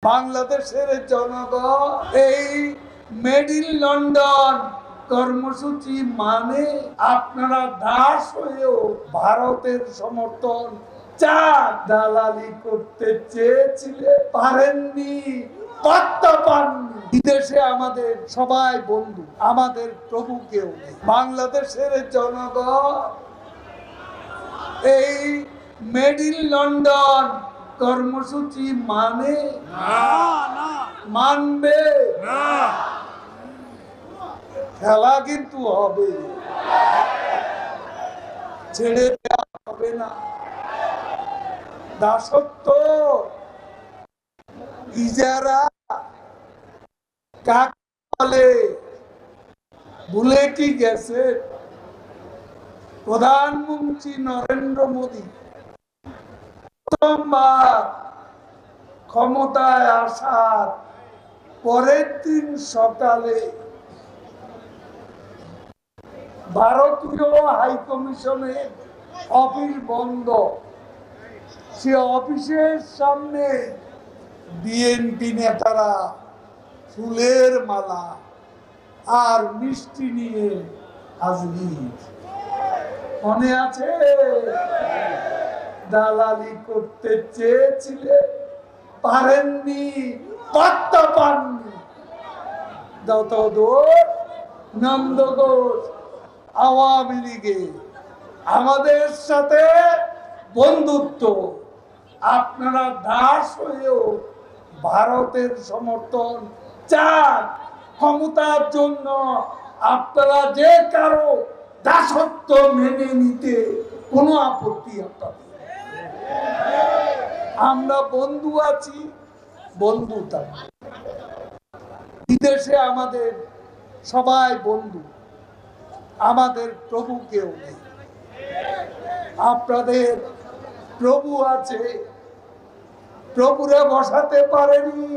বাংলাদেশের জনগণ এই মেড ইন লন্ডন কর্মসূচি মানে আপনারা দাস হয়েও ভারতের সমর্থন দালালি করতে চেয়েছিলেন, পারেননি, পাত্তা পাননি। বিদেশে আমাদের সবাই বন্ধু, আমাদের প্রভু কেউ নেই। বাংলাদেশের জনগণ এই মেড ইন লন্ডন কর্মসূচি মানে মানবে না। খেলা কিন্তু হবে, ছেড়ে দেওয়া হবে না। দাসত্ব ইজারা কাকে বলে ভুলে কি গেছে? প্রধানমন্ত্রী নরেন্দ্র মোদী প্রথমবার ক্ষমতায় আসার পরের দিন সকালে ভারতীয় হাই কমিশনের অফিস বন্ধ। সে অফিসের সামনে বিএনপি নেতারা ফুলের মালা আর মিষ্টি নিয়ে হাজির। মনে আছে? দালালি করতে চেয়েছিলেন, পারেননি, পাত্তা পাননি। যত দোষ নন্দ ঘোষ আওয়ামী লীগে আমাদের সাথে বন্ধুত্ব, আপনারা দাস হয়েও ভারতের সমর্থন চান। ক্ষমতার জন্য আপনারা যে কারো দাসত্ব মেনে নিতে কোনো আপত্তি আপনাদের। আমরা বন্ধু আছি, বন্ধু থাকবে। বিদেশে আমাদের সবাই বন্ধু, আমাদের প্রভু কেউ নেই। আপনাদের প্রভু আছে, প্রভুরে বসাতে পারেনি।